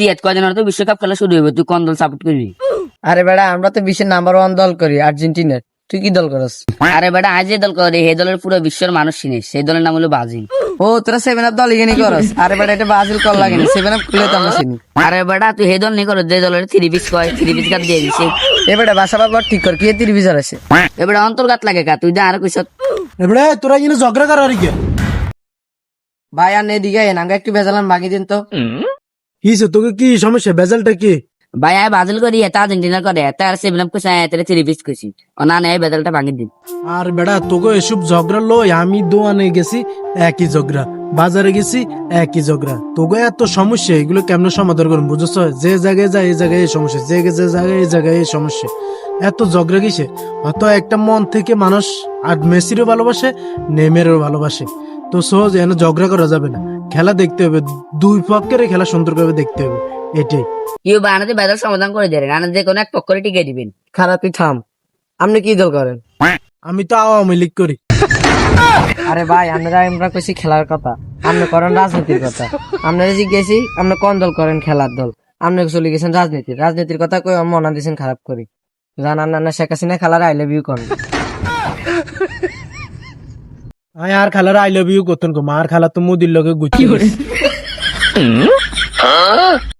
রিয়াদ কয়দিন তো বিশ্বকাপ খেলা শুরু হবে, তুই কোন দল সাপোর্ট করবি? আরে বেটা আমরা তো বিশ্বের নাম্বার 1 দল করি, আর্জেন্টিনার। তুই কি দল করস? আরে বেটা আজ যে দল করে এই দলের পুরো বিশ্বের মানুষ চিনে, সেই দলের নাম হলো ব্রাজিল। ও তোরা 7 আপ দল এখানে করস? আরে বেটা এটা ব্রাজিল কল লাগে না, 7 আপ খুলে তো আমরা চিনি। আরে বেটা তুই এই দল নেই করো যে দলের 3 পিস কয়, 3 পিস কাপ দিয়ে দিছে। এ বেটা বাসা বাবার ঠিক কর, কি 30 বিচার আছে? এবারে অন্তর্গাত লাগে কা, তুই যা আর কইছ। এবারে তোরা এখানে ঝগড়া করার কি? ভাই আর এদিকে আইন, আমাকে একটু বেজালান বাকি দিন তো। কিসে তোকে কি সমস্যা? বেজালটা কি? ভাই আয় ব্রাজিল করি, এটা আর্জেন্টিনা করে, এটা আর 7 আপ কইছে, এটা 3 পিস কইছি। ও না নেই বেদলটা ভাঙি দিন। আর বেড়া তোকে এসব ঝগড়া লই, আমি দোয়ানে গেছি একই ঝগড়া, বাজারে গেছি একই ঝগড়া। তোকে এত সমস্যা, এগুলো কেমন সমাধান করুন বুঝছ? যে জায়গায় যায় এই জায়গায় এই সমস্যা, যে জায়গায় এই জায়গায় এই সমস্যা। এত ঝগড়া কিসে? হয়তো একটা মন থেকে মানুষ আর মেসিরও ভালোবাসে, নেইমারেরও ভালোবাসে। তো সহজ এনে ঝগড়া করা যাবে না, খেলা দেখতে হবে, দুই পক্ষের খেলা সুন্দরভাবে দেখতে হবে, এটাই। কেউ বানাতে বেদল সমাধান করে দেন, আনার যে কোনো এক পক্ষরে টিকে দিবেন। খারাপ তুই থাম, আপনি কি দল করেন? আমি তো আওয়ামী লীগ করি। আরে ভাই আমরা কইছি খেলার কথা, আপনি করেন রাজনীতির কথা। আপনারা জিজ্ঞেসি আপনি কোন দল করেন, খেলার দল। আপনি চলে গেছেন রাজনীতির কথা কই মনা দিয়েছেন খারাপ করি। জানান না শেখ হাসিনা খেলার আই লাভ ইউ করেন। আর খালার আই লাভ ইউ করতেন কো, মার খালা তো মুদির লগে গুছি।